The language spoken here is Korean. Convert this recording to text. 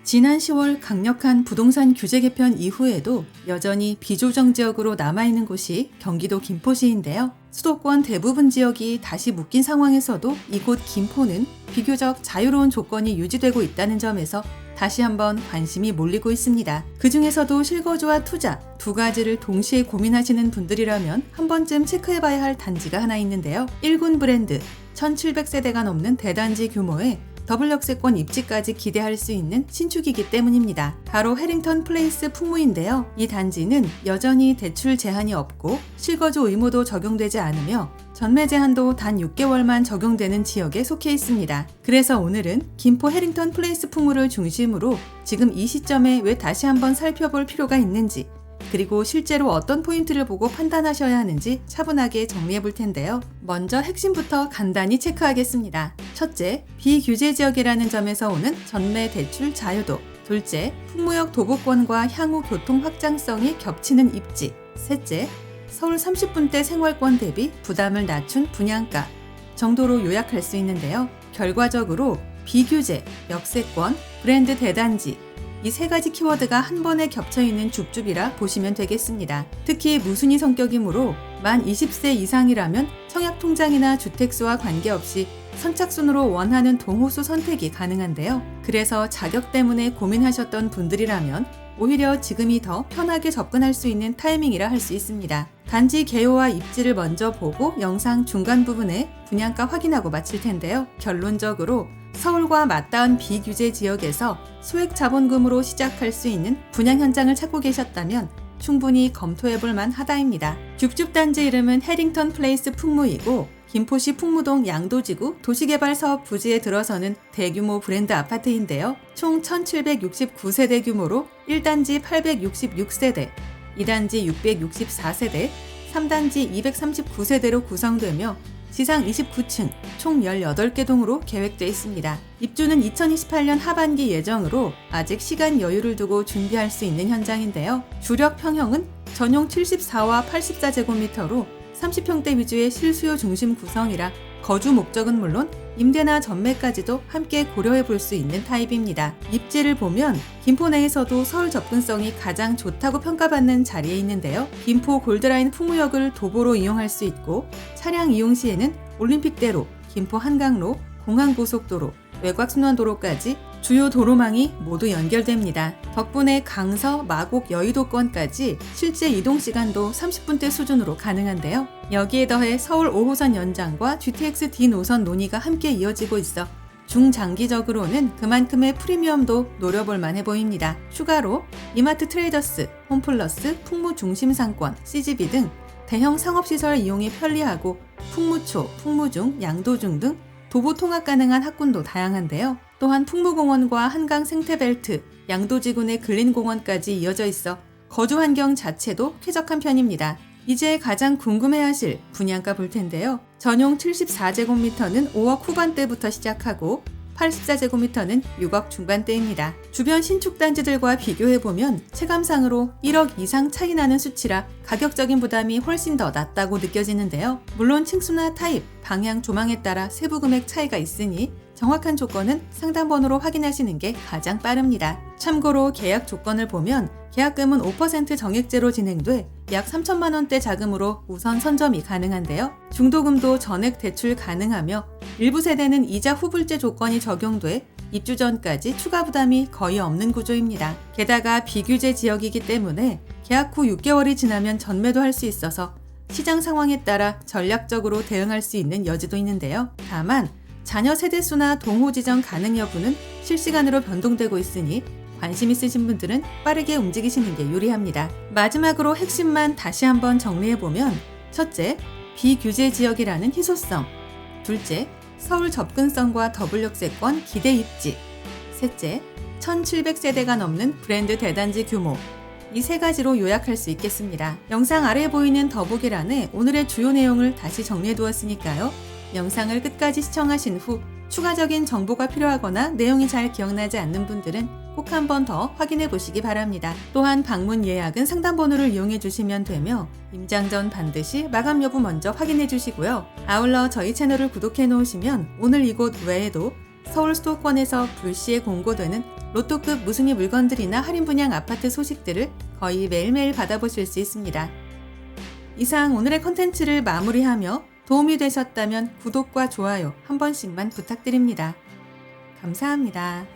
지난 10월 강력한 부동산 규제 개편 이후에도 여전히 비조정 지역으로 남아있는 곳이 경기도 김포시인데요. 수도권 대부분 지역이 다시 묶인 상황에서도 이곳 김포는 비교적 자유로운 조건이 유지되고 있다는 점에서 다시 한번 관심이 몰리고 있습니다. 그 중에서도 실거주와 투자 두 가지를 동시에 고민하시는 분들이라면 한 번쯤 체크해봐야 할 단지가 하나 있는데요. 1군 브랜드 1700세대가 넘는 대단지 규모의 더블 역세권 입지까지 기대할 수 있는 신축이기 때문입니다. 바로 해링턴 플레이스 풍무인데요. 이 단지는 여전히 대출 제한이 없고 실거주 의무도 적용되지 않으며 전매 제한도 단 6개월만 적용되는 지역에 속해 있습니다. 그래서 오늘은 김포 해링턴 플레이스 풍무를 중심으로 지금 이 시점에 왜 다시 한번 살펴볼 필요가 있는지, 그리고 실제로 어떤 포인트를 보고 판단하셔야 하는지 차분하게 정리해 볼 텐데요. 먼저 핵심부터 간단히 체크하겠습니다. 첫째, 비규제 지역이라는 점에서 오는 전매 대출 자유도. 둘째, 풍무역 도보권과 향후 교통 확장성이 겹치는 입지. 셋째, 서울 30분대 생활권 대비 부담을 낮춘 분양가 정도로 요약할 수 있는데요. 결과적으로 비규제, 역세권, 브랜드 대단지 이 세 가지 키워드가 한 번에 겹쳐있는 줍줍이라 보시면 되겠습니다. 특히 무순위 성격이므로 만 20세 이상이라면 청약통장이나 주택수와 관계없이 선착순으로 원하는 동호수 선택이 가능한데요. 그래서 자격 때문에 고민하셨던 분들이라면 오히려 지금이 더 편하게 접근할 수 있는 타이밍이라 할 수 있습니다. 단지 개요와 입지를 먼저 보고 영상 중간 부분에 분양가 확인하고 마칠 텐데요. 결론적으로 서울과 맞닿은 비규제 지역에서 소액 자본금으로 시작할 수 있는 분양 현장을 찾고 계셨다면 충분히 검토해볼 만하다입니다. 줍줍 단지 이름은 해링턴 플레이스 풍무이고 김포시 풍무동 양도지구 도시개발사업 부지에 들어서는 대규모 브랜드 아파트인데요. 총 1769세대 규모로 1단지 866세대, 2단지 664세대, 3단지 239세대로 구성되며 지상 29층, 총 18개 동으로 계획되어 있습니다. 입주는 2028년 하반기 예정으로 아직 시간 여유를 두고 준비할 수 있는 현장인데요. 주력 평형은 전용 74와 84제곱미터로 30평대 위주의 실수요 중심 구성이라 거주 목적은 물론 임대나 전매까지도 함께 고려해 볼 수 있는 타입입니다. 입지를 보면 김포 내에서도 서울 접근성이 가장 좋다고 평가받는 자리에 있는데요. 김포 골드라인 풍무역을 도보로 이용할 수 있고 차량 이용 시에는 올림픽대로, 김포 한강로, 공항고속도로, 외곽순환도로까지 주요 도로망이 모두 연결됩니다. 덕분에 강서, 마곡, 여의도권까지 실제 이동시간도 30분대 수준으로 가능한데요. 여기에 더해 서울 5호선 연장과 GTX D 노선 논의가 함께 이어지고 있어 중장기적으로는 그만큼의 프리미엄도 노려볼 만해 보입니다. 추가로 이마트 트레이더스, 홈플러스, 풍무중심상권, CGV 등 대형 상업시설 이용이 편리하고 풍무초, 풍무중, 양도중 등 도보 통학 가능한 학군도 다양한데요. 또한 풍무공원과 한강 생태벨트, 양도지구 내 근린공원까지 이어져 있어 거주 환경 자체도 쾌적한 편입니다. 이제 가장 궁금해하실 분양가 볼 텐데요. 전용 74제곱미터는 5억 후반대부터 시작하고 84제곱미터는 6억 중반대입니다. 주변 신축 단지들과 비교해보면 체감상으로 1억 이상 차이 나는 수치라 가격적인 부담이 훨씬 더 낮다고 느껴지는데요. 물론 층수나 타입, 방향, 조망에 따라 세부 금액 차이가 있으니 정확한 조건은 상담번호로 확인하시는 게 가장 빠릅니다. 참고로 계약 조건을 보면 계약금은 5% 정액제로 진행돼 약 3천만 원대 자금으로 우선 선점이 가능한데요. 중도금도 전액 대출 가능하며 일부 세대는 이자 후불제 조건이 적용돼 입주 전까지 추가 부담이 거의 없는 구조입니다. 게다가 비규제 지역이기 때문에 계약 후 6개월이 지나면 전매도 할 수 있어서 시장 상황에 따라 전략적으로 대응할 수 있는 여지도 있는데요. 다만 자녀 세대수나 동호 지정 가능 여부는 실시간으로 변동되고 있으니 관심 있으신 분들은 빠르게 움직이시는 게 유리합니다. 마지막으로 핵심만 다시 한번 정리해보면 첫째, 비규제 지역이라는 희소성. 둘째, 서울 접근성과 더블 역세권 기대 입지. 셋째, 1700세대가 넘는 브랜드 대단지 규모. 이 세 가지로 요약할 수 있겠습니다. 영상 아래에 보이는 더보기란에 오늘의 주요 내용을 다시 정리해 두었으니까요. 영상을 끝까지 시청하신 후 추가적인 정보가 필요하거나 내용이 잘 기억나지 않는 분들은 꼭 한 번 더 확인해 보시기 바랍니다. 또한 방문 예약은 상담번호를 이용해 주시면 되며 임장 전 반드시 마감 여부 먼저 확인해 주시고요. 아울러 저희 채널을 구독해 놓으시면 오늘 이곳 외에도 서울 수도권에서 불시에 공고되는 로또급 무순위 물건들이나 할인 분양 아파트 소식들을 거의 매일매일 받아보실 수 있습니다. 이상 오늘의 컨텐츠를 마무리하며 도움이 되셨다면 구독과 좋아요 한 번씩만 부탁드립니다. 감사합니다.